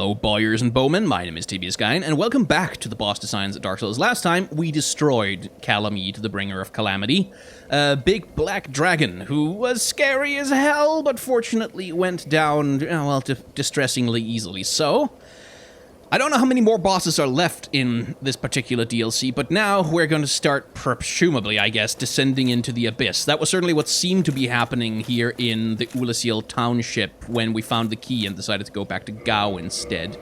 Hello, boyers and bowmen, my name is TBSKine, and welcome back to the boss designs at Dark Souls. Last time, we destroyed Calamite, the bringer of calamity, a big black dragon who was scary as hell, but fortunately went down, well, distressingly easily so. I don't know how many more bosses are left in this particular DLC, but now we're going to start, presumably, I guess, descending into the Abyss. That was certainly what seemed to be happening here in the Oolacile Township when we found the key and decided to go back to Gao instead.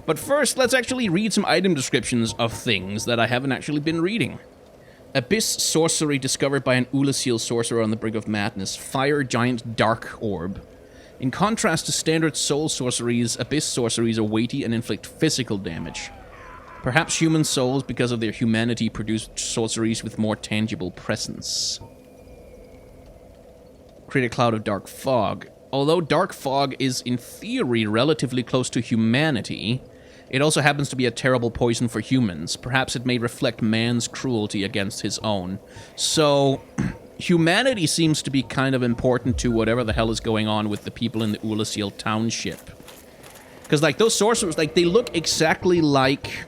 But first, let's actually read some item descriptions of things that I haven't actually been reading. Abyss sorcery discovered by an Oolacile sorcerer on the brink of madness. Fire giant dark orb. In contrast to standard soul sorceries, Abyss sorceries are weighty and inflict physical damage. Perhaps human souls, because of their humanity, produce sorceries with more tangible presence. Create a cloud of dark fog. Although dark fog is, in theory, relatively close to humanity, it also happens to be a terrible poison for humans. Perhaps it may reflect man's cruelty against his own. So humanity seems to be kind of important to whatever the hell is going on with the people in the Oolacile Township. Because, like, those sorcerers, like, they look exactly like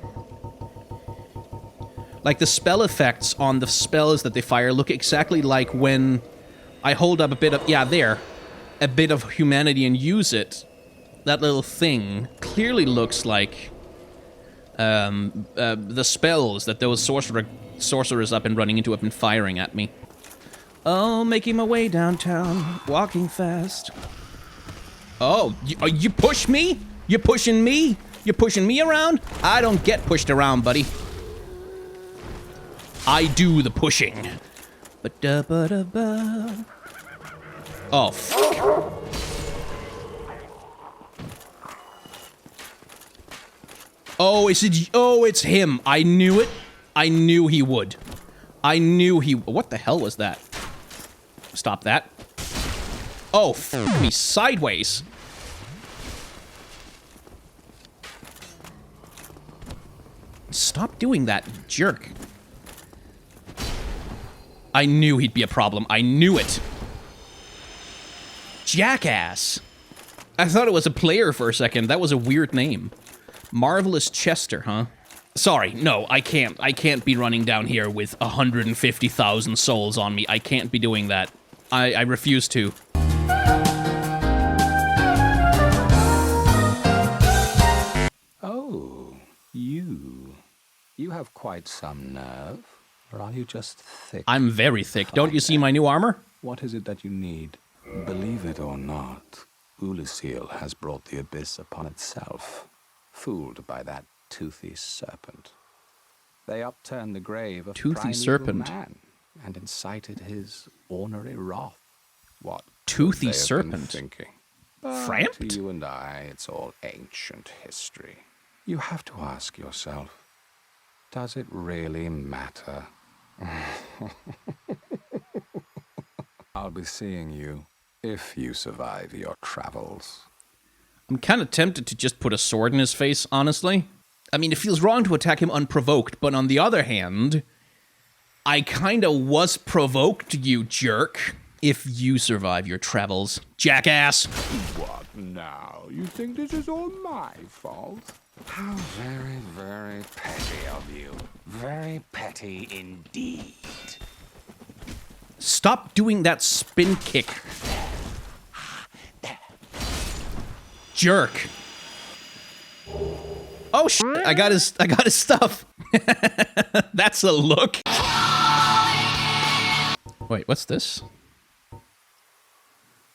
the spell effects on the spells that they fire look exactly like when I hold up a bit of, a bit of humanity and use it. That little thing clearly looks like the spells that those sorcerers up and running into have been firing at me. Oh, making my way downtown, walking fast. Oh, you push me? You pushing me? You pushing me around? I don't get pushed around, buddy. I do the pushing. Ba-da-ba-da-ba. Oh, fuck. Oh, it's him. I knew it. I knew he would. I knew he... What the hell was that? Stop that. Oh, f me sideways. Stop doing that, jerk. I knew he'd be a problem. I knew it. Jackass. I thought it was a player for a second. That was a weird name. Marvelous Chester, huh? Sorry, no, I can't. I can't be running down here with 150,000 souls on me. I can't be doing that. I refuse to. Oh, you have quite some nerve. Or are you just thick? I'm very thick. Don't you see my new armor? What is it that you need? Believe it or not, Oolacile has brought the Abyss upon itself, fooled by that toothy serpent. They upturned the grave of Toothy serpent man and incited his ornery wrath. What toothy serpent? Thinking? Framped? To you and I, it's all ancient history. You have to ask yourself, does it really matter? I'll be seeing you if you survive your travels. I'm kind of tempted to just put a sword in his face, honestly. I mean, it feels wrong to attack him unprovoked, but on the other hand, I kind of was provoked, you jerk. If you survive your travels, jackass. What now? You think this is all my fault? How very, very petty of you. Very petty indeed. Stop doing that spin kick. Jerk. Oh shit, I got his stuff. That's a look. Wait, what's this?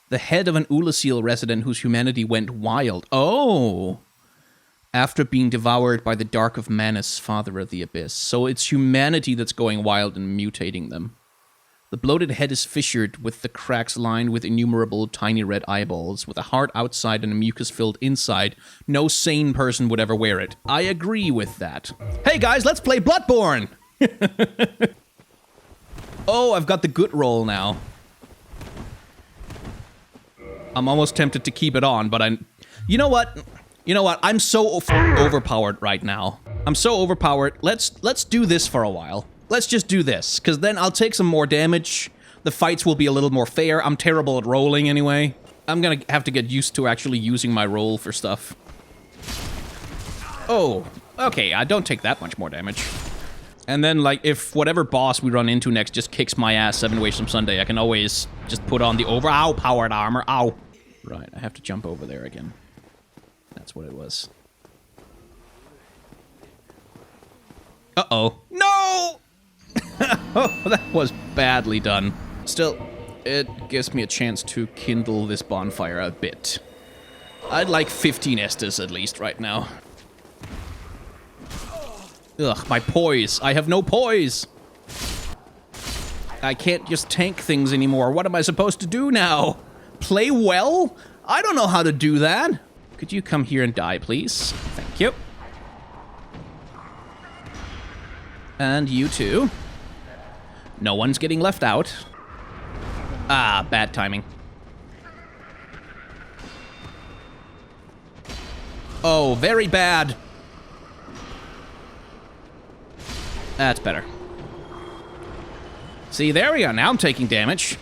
The head of an Oolacile resident whose humanity went wild. Oh. After being devoured by the Dark of Manus, father of the Abyss. So it's humanity that's going wild and mutating them. The bloated head is fissured, with the cracks lined with innumerable tiny red eyeballs, with a heart outside and a mucus-filled inside. No sane person would ever wear it. I agree with that. Hey guys, let's play Bloodborne! Oh, I've got the good roll now. I'm almost tempted to keep it on, but You know what? You know what? I'm so overpowered right now. I'm so overpowered. Let's do this for a while. Let's just do this, because then I'll take some more damage. The fights will be a little more fair. I'm terrible at rolling anyway. I'm gonna have to get used to actually using my roll for stuff. Oh, okay, I don't take that much more damage. And then, like, if whatever boss we run into next just kicks my ass 7 ways from Sunday, I can always just put on the powered armor. Ow. Right, I have to jump over there again. That's what it was. Uh-oh. No! Oh, that was badly done. Still, it gives me a chance to kindle this bonfire a bit. I'd like 15 Estus at least right now. Ugh, my poise. I have no poise. I can't just tank things anymore. What am I supposed to do now? Play well? I don't know how to do that. Could you come here and die, please? Thank you. And you too. No one's getting left out. Ah, bad timing. Oh, very bad. That's better. See, there we go. Now I'm taking damage.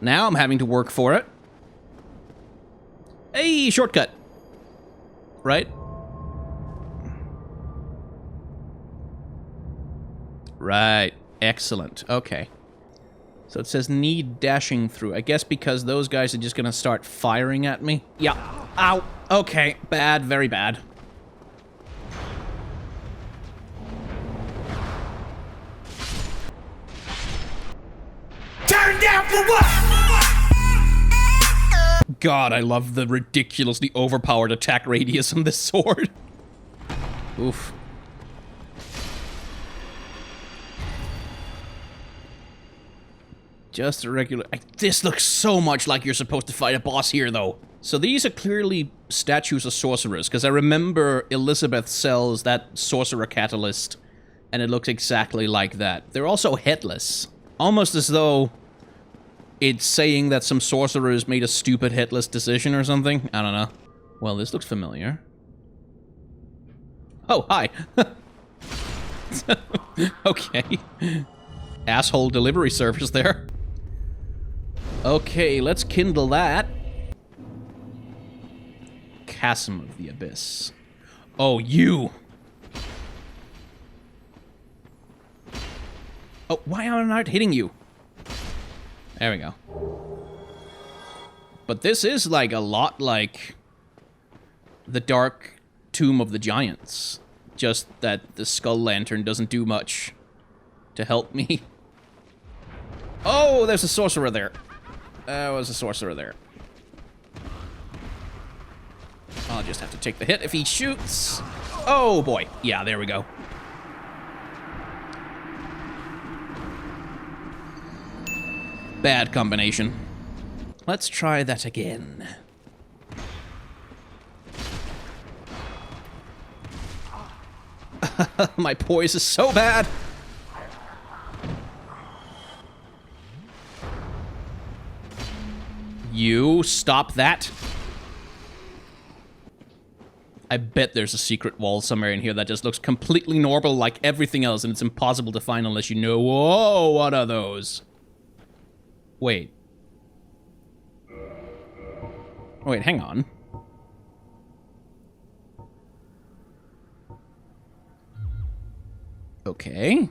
Now I'm having to work for it. Hey, shortcut. Right? Right. Excellent. Okay. So it says need dashing through. I guess because those guys are just gonna start firing at me. Yeah. Ow. Okay. Bad. Very bad. Turn down for what? God, I love the ridiculously overpowered attack radius on this sword. Oof. Just a regular... This looks so much like you're supposed to fight a boss here, though. So these are clearly statues of sorcerers, because I remember Elizabeth sells that sorcerer catalyst, and it looks exactly like that. They're also headless. Almost as though it's saying that some sorcerers made a stupid headless decision or something. I don't know. Well, this looks familiar. Oh, hi. Okay. Asshole delivery service there. Okay, let's kindle that. Chasm of the Abyss. Oh, you! Oh, why am I not hitting you? There we go. But this is, like, a lot like the Dark Tomb of the Giants. Just that the Skull Lantern doesn't do much to help me. Oh, there's a sorcerer there. There was a sorcerer there. I'll just have to take the hit if he shoots. Oh, boy. Yeah, there we go. Bad combination. Let's try that again. My poise is so bad. You stop that. I bet there's a secret wall somewhere in here that just looks completely normal like everything else, and it's impossible to find unless you know. Whoa, what are those? Wait. Wait, hang on. Okay.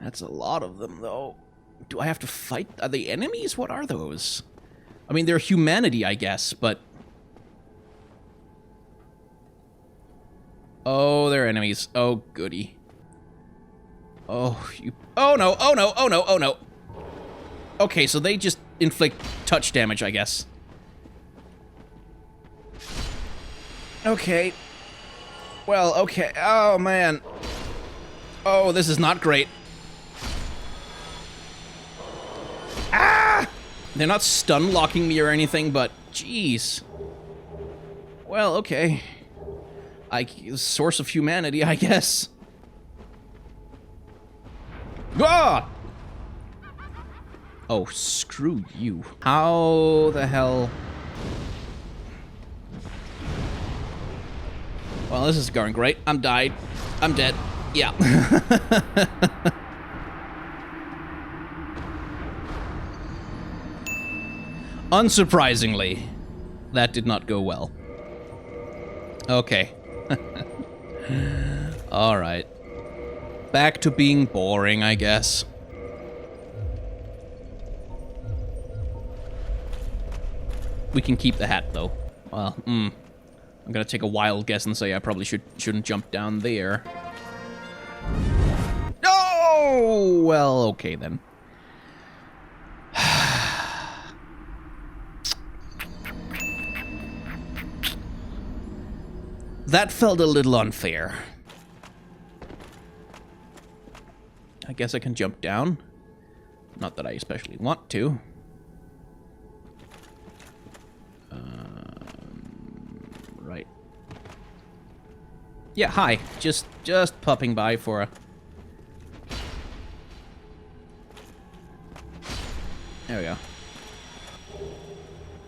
That's a lot of them, though. Do I have to fight? Are they enemies? What are those? I mean, they're humanity, I guess, but... Oh, they're enemies. Oh, goody. Oh, you... Oh, no, oh, no, oh, no, oh, no. Okay, so they just inflict touch damage, I guess. Okay. Well, okay. Oh, man. Oh, this is not great. Ah! They're not stun locking me or anything, but jeez. Well, okay. Source of humanity, I guess. Ah! Oh, screw you. How the hell... Well, this is going great. I'm died. I'm dead. Yeah. Unsurprisingly, that did not go well. Okay. Alright. Back to being boring, I guess. We can keep the hat, though. Well, I'm gonna take a wild guess and say I probably shouldn't jump down there. Oh! Well, okay then. That felt a little unfair. I guess I can jump down. Not that I especially want to. Right. Yeah, hi. Just popping by for a... There we go.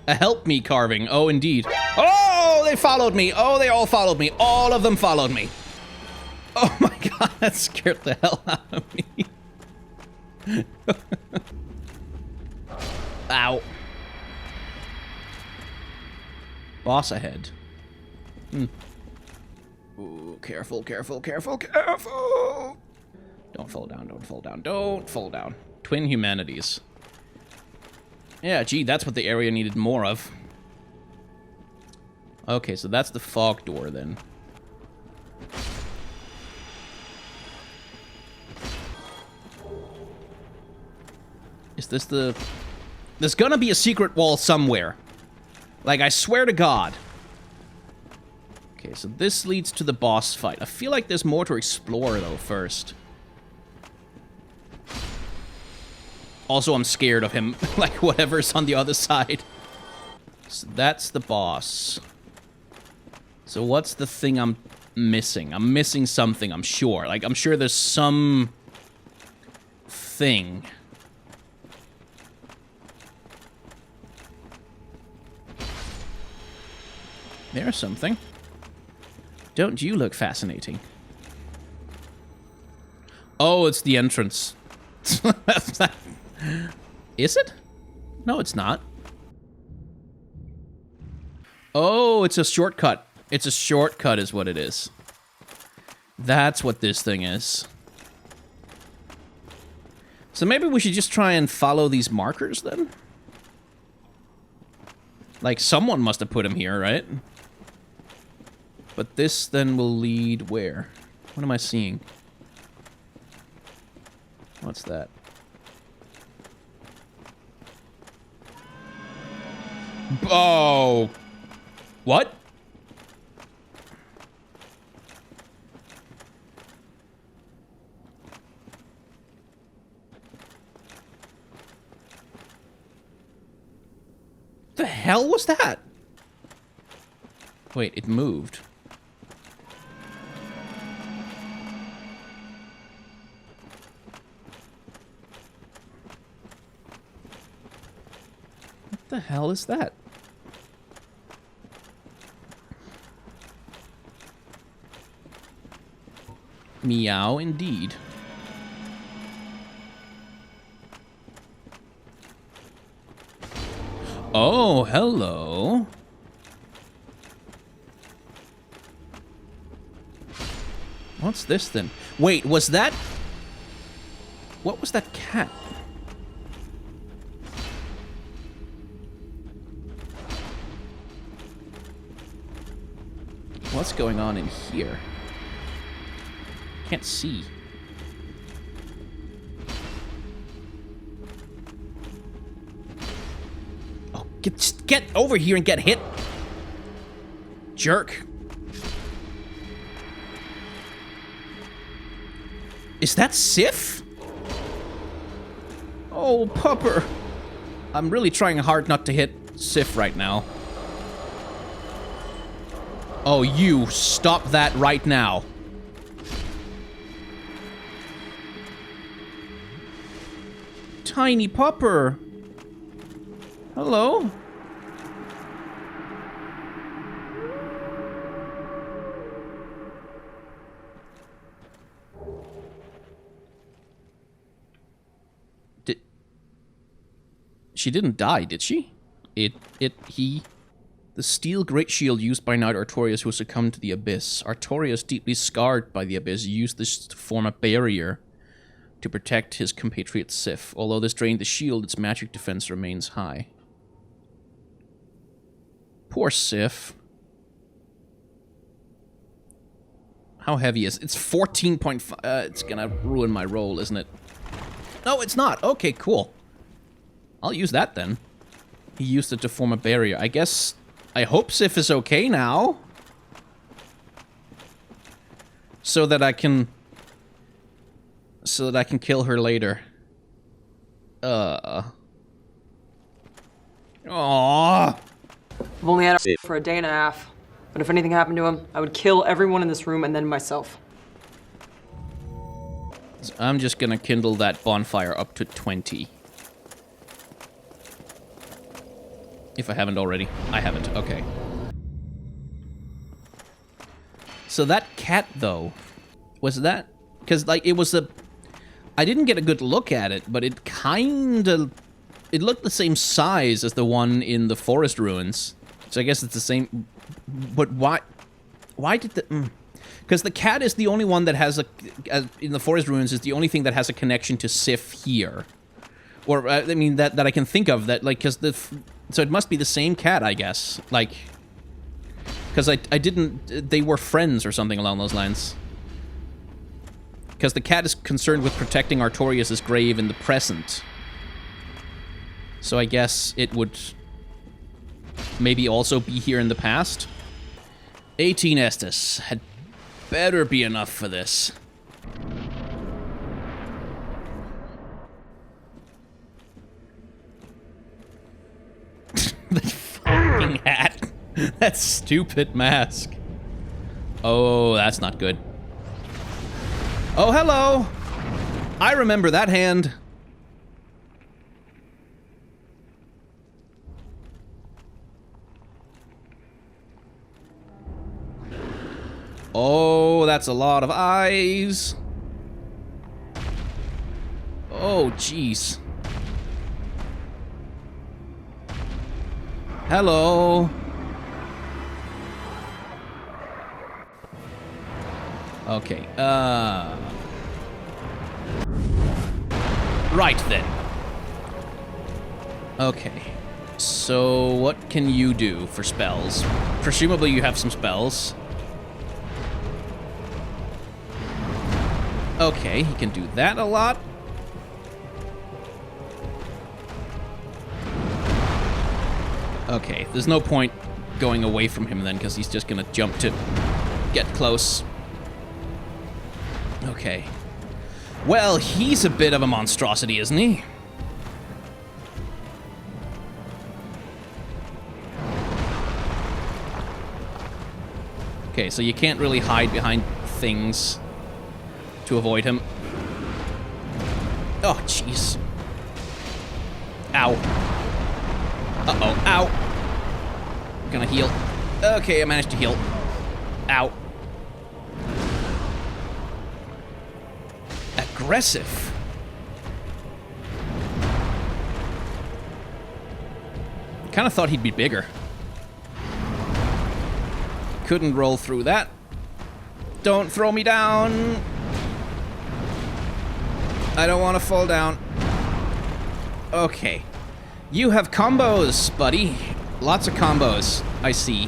A help me carving. Oh, indeed. Oh, they followed me. Oh, they all followed me. All of them followed me. Oh my god, that scared the hell out of me. Ow. Boss ahead. Ooh, careful, careful, careful, careful. Don't fall down, don't fall down, don't fall down. Twin humanities. Yeah, gee, that's what the area needed more of. Okay, so that's the fog door then. Is this the... There's gonna be a secret wall somewhere. Like, I swear to God. Okay, so this leads to the boss fight. I feel like there's more to explore, though, first. Also, I'm scared of him. Like, whatever's on the other side. So that's the boss. So what's the thing I'm missing? I'm missing something, I'm sure. Like, I'm sure there's some... thing. There's something. Don't you look fascinating? Oh, it's the entrance. Is it? No, it's not. Oh, it's a shortcut. It's a shortcut is what it is. That's what this thing is. So maybe we should just try and follow these markers then? Like, someone must have put them here, right? But this then will lead where? What am I seeing? What's that? Oh! What? The hell was that? Wait, it moved. What the hell is that? Meow, indeed. Oh, hello. What's this then? Wait, was that... What was that cat? What's going on in here? Can't see. Oh, get over here and get hit. Jerk. Is that Sif? Oh, pupper. I'm really trying hard not to hit Sif right now. Oh, you stop that right now. Tiny pupper. Hello? She didn't die, did she? He... The steel great shield used by Knight Artorias who succumbed to the Abyss. Artorias, deeply scarred by the Abyss, used this to form a barrier to protect his compatriot Sif. Although this drained the shield, its magic defense remains high. Poor Sif. How heavy is it? It's 14.5. It's gonna ruin my roll, isn't it? No, it's not. Okay, cool. I'll use that then. He used it to form a barrier. I guess... I hope Sif is okay now. So that I can kill her later. Aww. I've only had her for a day and a half. But if anything happened to him, I would kill everyone in this room and then myself. So I'm just gonna kindle that bonfire up to 20. If I haven't already. I haven't. Okay. So that cat, though, was that... Because, like, it was a... I didn't get a good look at it, but it kind of... It looked the same size as the one in the forest ruins. So I guess it's the same... But why... Why did the... Because the cat is the only one that has a... in the forest ruins is the only thing that has a connection to Sif here. Or, I mean, that I can think of. That, like, because the... So it must be the same cat, I guess. Like... Because I didn't... They were friends or something along those lines. Because the cat is concerned with protecting Artorias' grave in the present. So I guess it would... maybe also be here in the past? 18 Estus. Had better be enough for this. The fucking hat. That stupid mask. Oh, that's not good. Oh, hello! I remember that hand. Oh, that's a lot of eyes. Oh, jeez. Hello. Okay, right then. Okay. So, what can you do for spells? Presumably you have some spells. Okay, he can do that a lot. Okay, there's no point going away from him then, because he's just gonna jump to get close. Okay. Well, he's a bit of a monstrosity, isn't he? Okay, so you can't really hide behind things to avoid him. Oh, jeez. Ow. Uh-oh, ow. I'm gonna heal. Okay, I managed to heal. Ow. Aggressive. Kind of thought he'd be bigger. Couldn't roll through that. Don't throw me down. I don't want to fall down. Okay. You have combos, buddy. Lots of combos, I see.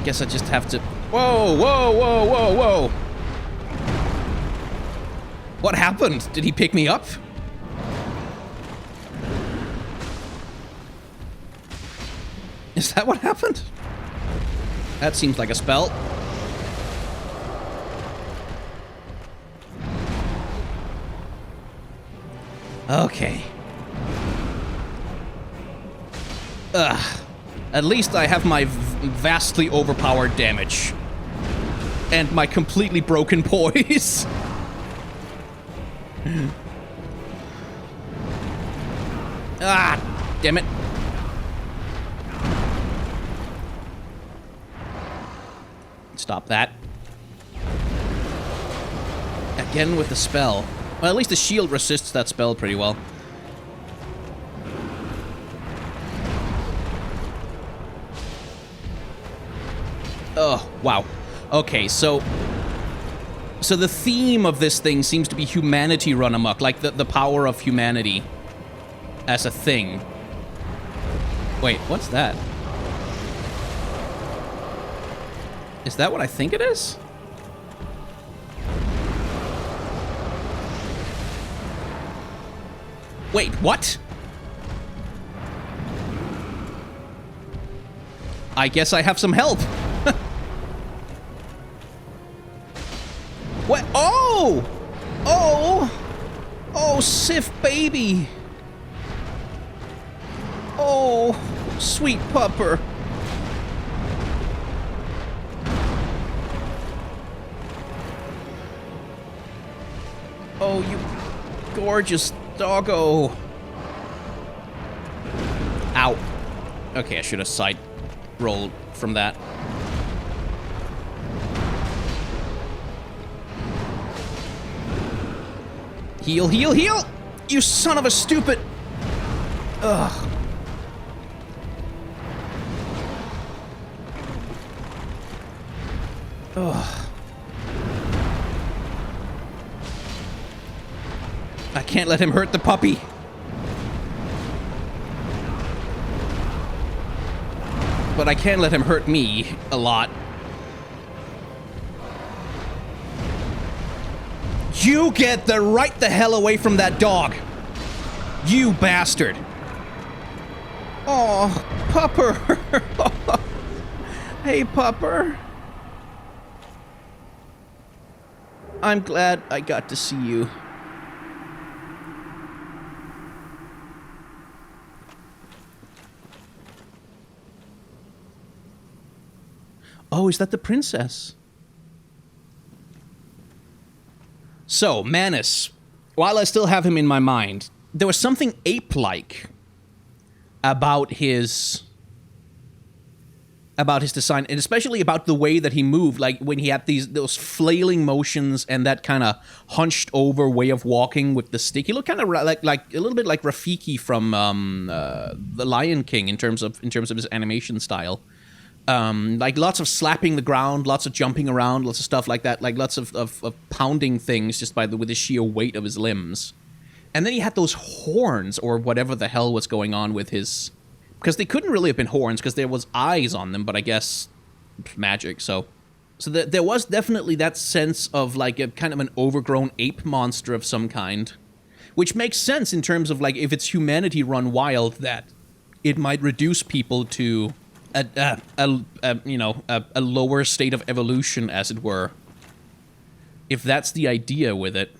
Guess I just have to... Whoa, whoa, whoa, whoa, whoa. What happened? Did he pick me up? Is that what happened? That seems like a spell. Okay. Ugh. At least I have my vastly overpowered damage. And my completely broken poise. Ah, damn it. Stop that. Again with the spell. Well, at least the shield resists that spell pretty well. Oh, wow. Okay, so the theme of this thing seems to be humanity run amok, like the power of humanity as a thing. Wait, what's that? Is that what I think it is? Wait, what? I guess I have some help. What? Oh! Oh! Oh, Sif baby! Oh, sweet pupper. Oh, you gorgeous doggo. Ow. Okay, I should have side rolled from that. Heal, heal, heal! You son of a stupid... Ugh. Ugh. I can't let him hurt the puppy. But I can let him hurt me a lot. You get right the hell away from that dog. You bastard. Oh, pupper. Hey, pupper. I'm glad I got to see you. Oh, is that the princess? So, Manus, while I still have him in my mind, there was something ape-like about his design, and especially about the way that he moved, like when he had those flailing motions and that kind of hunched over way of walking with the stick. He looked kind of like a little bit like Rafiki from The Lion King in terms of his animation style. Like lots of slapping the ground, lots of jumping around, lots of stuff like that, like lots of pounding things just with the sheer weight of his limbs. And then he had those horns, or whatever the hell was going on with his... Because they couldn't really have been horns, because there was eyes on them, but I guess magic, so there was definitely that sense of like a kind of an overgrown ape monster of some kind. Which makes sense in terms of like, if it's humanity run wild, that it might reduce people to... a lower state of evolution, as it were. If that's the idea with it.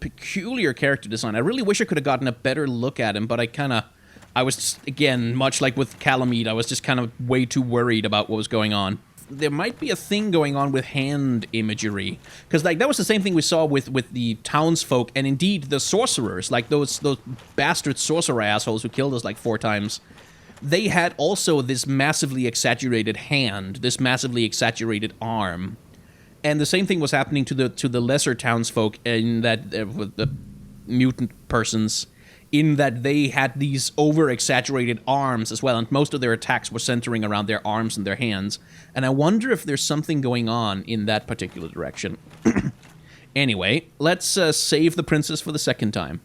Peculiar character design. I really wish I could have gotten a better look at him, but I was just, again, much like with Calamite, I was just kind of way too worried about what was going on. There might be a thing going on with hand imagery. Because like that was the same thing we saw with the townsfolk, and indeed the sorcerers, like those bastard sorcerer assholes who killed us like 4 times. They had also this massively exaggerated hand, this massively exaggerated arm. And the same thing was happening to the lesser townsfolk in that, with the mutant persons, in that they had these over-exaggerated arms as well, and most of their attacks were centering around their arms and their hands. And I wonder if there's something going on in that particular direction. Anyway, let's save the princess for the second time.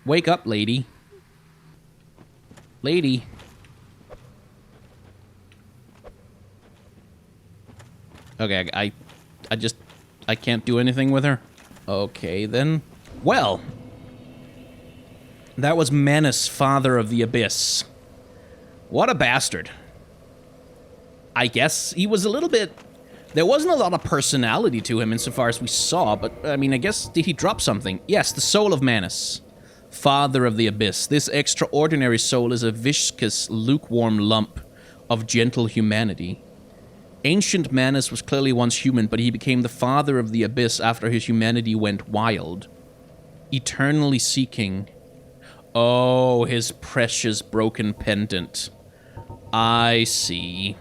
Wake up, lady. Lady. Okay, I can't do anything with her. Okay, then. Well. That was Manus, father of the Abyss. What a bastard. I guess he was a little bit... There wasn't a lot of personality to him insofar as we saw, but, I mean, I guess, did he drop something? Yes, the soul of Manus. Father of the Abyss. This extraordinary soul is a viscous, lukewarm lump of gentle humanity. Ancient Manus was clearly once human, but he became the father of the Abyss after his humanity went wild. Eternally seeking. Oh, his precious broken pendant. I see.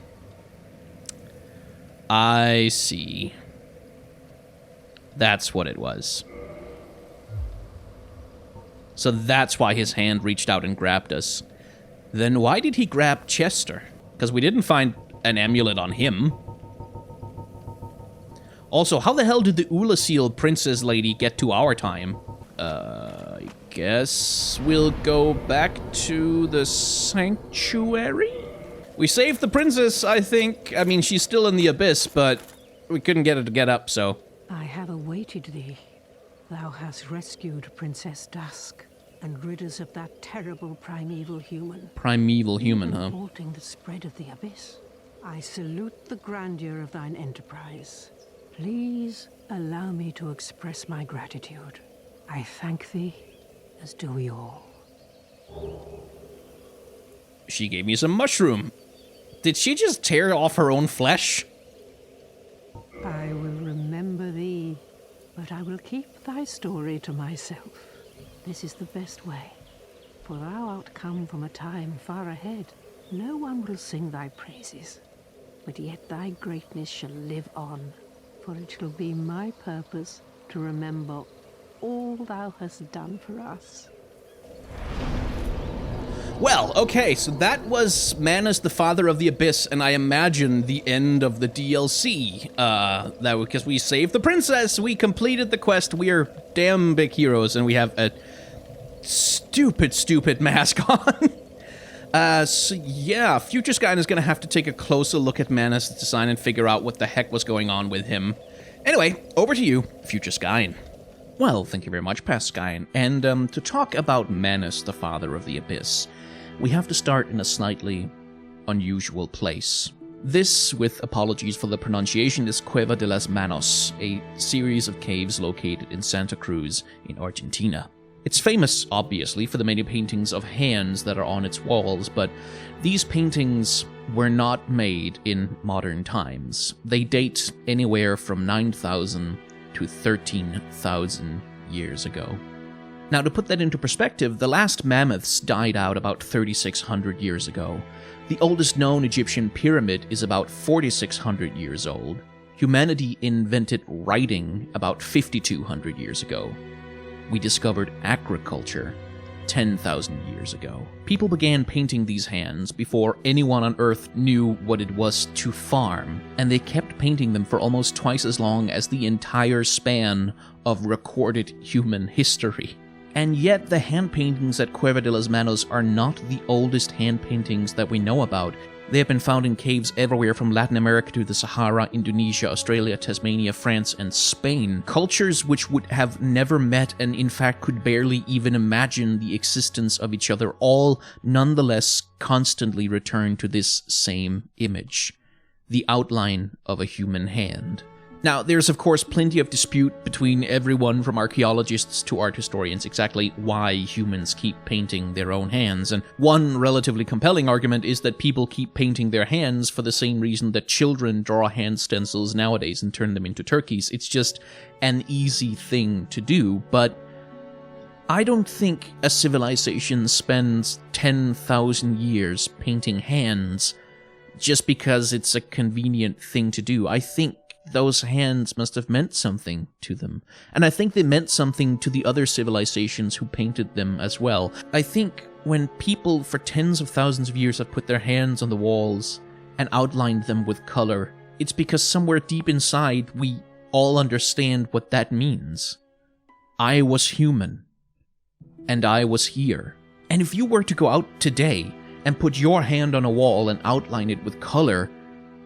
I see. That's what it was. So that's why his hand reached out and grabbed us. Then why did he grab Chester? Because we didn't find an amulet on him. Also, how the hell did the Oolacile princess lady get to our time? I guess we'll go back to the sanctuary? We saved the princess, I think. I mean, she's still in the abyss, but we couldn't get her to get up, so... I have awaited thee. Thou hast rescued Princess Dusk and rid us of that terrible primeval human. Primeval human, huh? Halting the spread of the abyss. I salute the grandeur of thine enterprise. Please allow me to express my gratitude. I thank thee, as do we all. She gave me some mushroom. Did she just tear off her own flesh? I will remember thee, but I will keep thy story to myself. This is the best way, for thou art come from a time far ahead. No one will sing thy praises, but yet thy greatness shall live on, for it shall be my purpose to remember all thou hast done for us. Well, okay, so that was Manus, the Father of the Abyss, and I imagine the end of the DLC. Because we saved the princess, we completed the quest, we are damn big heroes, and we have a stupid mask on. So yeah, Future Skyne is gonna have to take a closer look at Manus' design and figure out what the heck was going on with him. Anyway, over to you, Future Skyne. Well, thank you very much, Past Skyne. And to talk about Manus, the Father of the Abyss, we have to start in a slightly unusual place. This, with apologies for the pronunciation, is Cueva de las Manos, a series of caves located in Santa Cruz in Argentina. It's famous, obviously, for the many paintings of hands that are on its walls, but these paintings were not made in modern times. They date anywhere from 9,000 to 13,000 years ago. Now, to put that into perspective, the last mammoths died out about 3,600 years ago. The oldest known Egyptian pyramid is about 4,600 years old. Humanity invented writing about 5,200 years ago. We discovered agriculture 10,000 years ago. People began painting these hands before anyone on Earth knew what it was to farm, and they kept painting them for almost twice as long as the entire span of recorded human history. And yet, the hand paintings at Cueva de las Manos are not the oldest hand paintings that we know about. They have been found in caves everywhere from Latin America to the Sahara, Indonesia, Australia, Tasmania, France, and Spain. Cultures which would have never met and in fact could barely even imagine the existence of each other, all nonetheless constantly return to this same image, the outline of a human hand. Now, there's of course plenty of dispute between everyone from archaeologists to art historians exactly why humans keep painting their own hands, and one relatively compelling argument is that people keep painting their hands for the same reason that children draw hand stencils nowadays and turn them into turkeys. It's just an easy thing to do, but I don't think a civilization spends 10,000 years painting hands just because it's a convenient thing to do. I think those hands must have meant something to them. And I think they meant something to the other civilizations who painted them as well. I think when people for tens of thousands of years have put their hands on the walls and outlined them with color, it's because somewhere deep inside we all understand what that means. I was human, and I was here. And if you were to go out today and put your hand on a wall and outline it with color,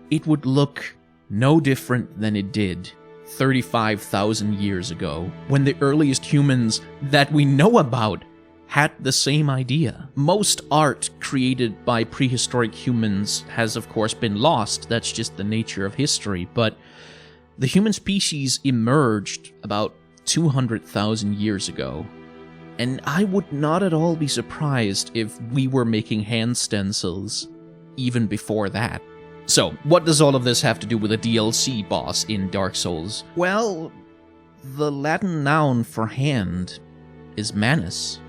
it would look no different than it did 35,000 years ago, when the earliest humans that we know about had the same idea. Most art created by prehistoric humans has of course been lost, that's just the nature of history, but the human species emerged about 200,000 years ago, and I would not at all be surprised if we were making hand stencils even before that. So, what does all of this have to do with a DLC boss in Dark Souls? Well, the Latin noun for hand is Manus.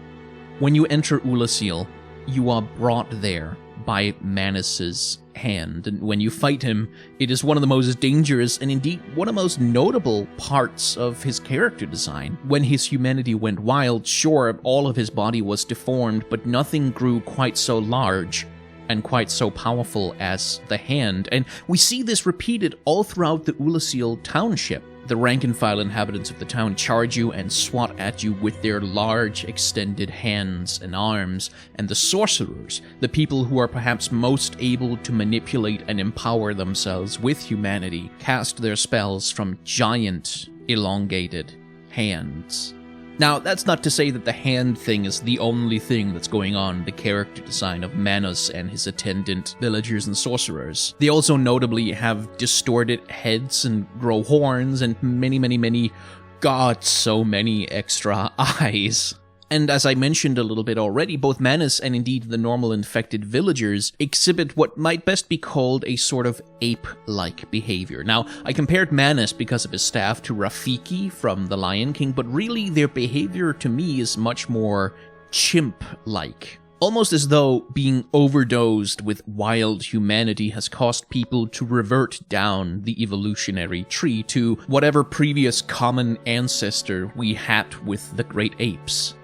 When you enter Oolacile, you are brought there by Manus's hand. And when you fight him, it is one of the most dangerous and indeed one of the most notable parts of his character design. When his humanity went wild, sure, all of his body was deformed, but nothing grew quite so large and quite so powerful as the hand. And we see this repeated all throughout the Oolacile Township. The rank-and-file inhabitants of the town charge you and swat at you with their large extended hands and arms, and the sorcerers, the people who are perhaps most able to manipulate and empower themselves with humanity, cast their spells from giant, elongated hands. Now, that's not to say that the hand thing is the only thing that's going on in the character design of Manus and his attendant villagers and sorcerers. They also notably have distorted heads and grow horns and many, God, so many extra eyes. And as I mentioned a little bit already, both Manus and indeed the normal infected villagers exhibit what might best be called a sort of ape-like behavior. Now, I compared Manus because of his staff to Rafiki from The Lion King, but really their behavior to me is much more chimp-like. Almost as though being overdosed with wild humanity has caused people to revert down the evolutionary tree to whatever previous common ancestor we had with the great apes.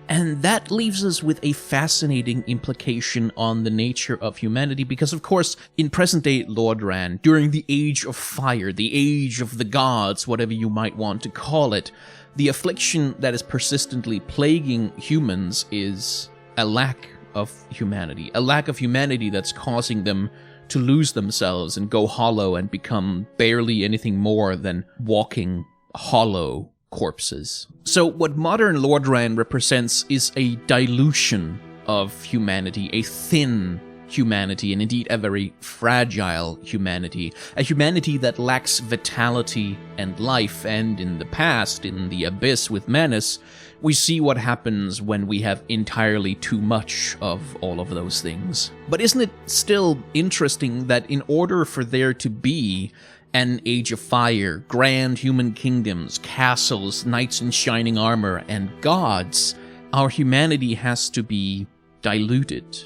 And that leaves us with a fascinating implication on the nature of humanity, because of course, in present-day Lordran, during the Age of Fire, the Age of the Gods, whatever you might want to call it, the affliction that is persistently plaguing humans is a lack of humanity. A lack of humanity that's causing them to lose themselves and go hollow and become barely anything more than walking hollow corpses. So what modern Lordran represents is a dilution of humanity, a thin humanity, and indeed a very fragile humanity. A humanity that lacks vitality and life, and in the past, in the Abyss with Manus, we see what happens when we have entirely too much of all of those things. But isn't it still interesting that in order for there to be an Age of Fire, grand human kingdoms, castles, knights in shining armor, and gods, our humanity has to be diluted,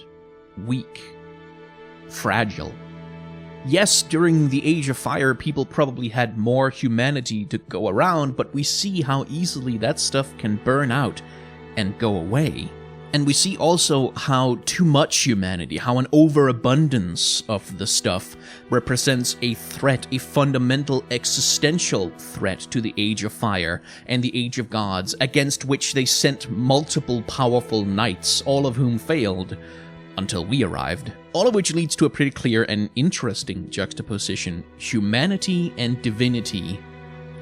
weak, fragile. Yes, during the Age of Fire, people probably had more humanity to go around, but we see how easily that stuff can burn out and go away. And we see also how too much humanity, how an overabundance of the stuff represents a threat, a fundamental existential threat to the Age of Fire and the Age of Gods, against which they sent multiple powerful knights, all of whom failed, until we arrived. All of which leads to a pretty clear and interesting juxtaposition. Humanity and divinity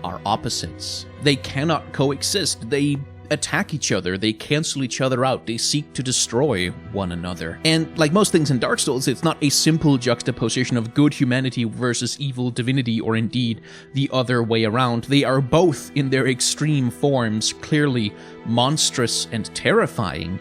are opposites. They cannot coexist. They attack each other, they cancel each other out, they seek to destroy one another. And like most things in Dark Souls, it's not a simple juxtaposition of good humanity versus evil divinity, or indeed the other way around. They are both, in their extreme forms, clearly monstrous and terrifying.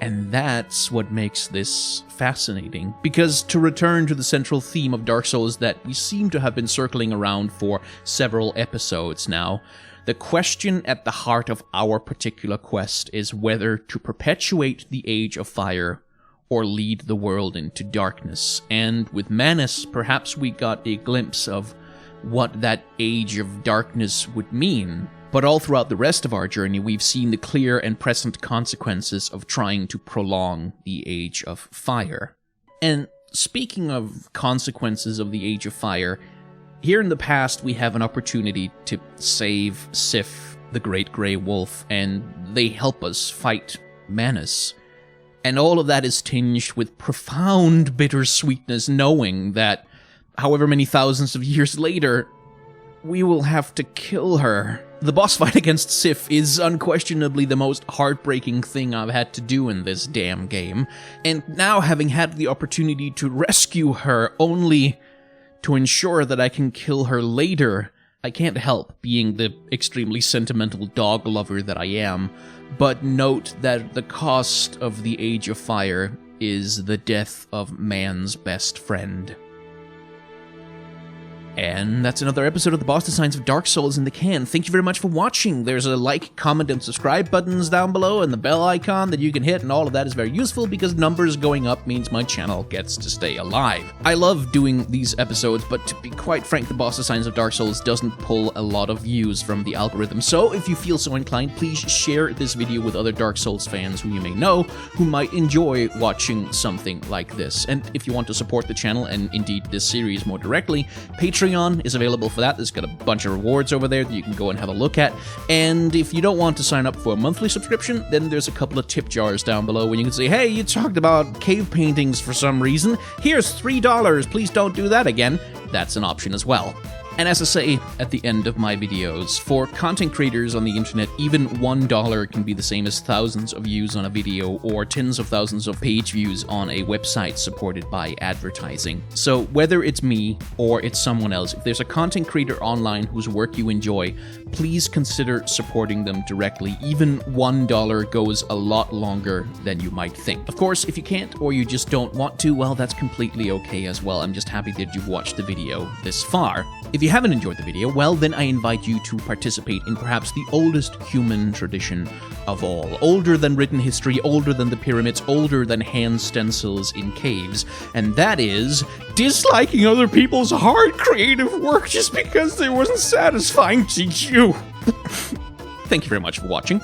And that's what makes this fascinating. Because to return to the central theme of Dark Souls that we seem to have been circling around for several episodes now, the question at the heart of our particular quest is whether to perpetuate the Age of Fire or lead the world into darkness. And with Manus, perhaps we got a glimpse of what that Age of Darkness would mean. But all throughout the rest of our journey, we've seen the clear and present consequences of trying to prolong the Age of Fire. And speaking of consequences of the Age of Fire, here in the past, we have an opportunity to save Sif, the Great Grey Wolf, and they help us fight Manus. And all of that is tinged with profound bittersweetness, knowing that, however many thousands of years later, we will have to kill her. The boss fight against Sif is unquestionably the most heartbreaking thing I've had to do in this damn game, and now having had the opportunity to rescue her only to ensure that I can kill her later, I can't help being the extremely sentimental dog lover that I am, but note that the cost of the Age of Fire is the death of man's best friend. And that's another episode of the Boss Designs of Dark Souls in the can. Thank you very much for watching. There's a like, comment, and subscribe buttons down below, and the bell icon that you can hit, and all of that is very useful because numbers going up means my channel gets to stay alive. I love doing these episodes, but to be quite frank, the Boss Designs of Dark Souls doesn't pull a lot of views from the algorithm. So if you feel so inclined, please share this video with other Dark Souls fans who you may know who might enjoy watching something like this. And if you want to support the channel, and indeed this series more directly, Patreon is available for that. There's got a bunch of rewards over there that you can go and have a look at. And if you don't want to sign up for a monthly subscription, then there's a couple of tip jars down below where you can say, hey, you talked about cave paintings for some reason. Here's $3. Please don't do that again. That's an option as well. And as I say at the end of my videos, for content creators on the internet, even $1 can be the same as thousands of views on a video or tens of thousands of page views on a website supported by advertising. So whether it's me or it's someone else, if there's a content creator online whose work you enjoy, please consider supporting them directly. Even $1 goes a lot longer than you might think. Of course, if you can't or you just don't want to, well, that's completely okay as well. I'm just happy that you've watched the video this far. If you haven't enjoyed the video, well, then I invite you to participate in perhaps the oldest human tradition of all. Older than written history, older than the pyramids, older than hand stencils in caves. And that is disliking other people's hard creative work just because it wasn't satisfying to you. Thank you very much for watching.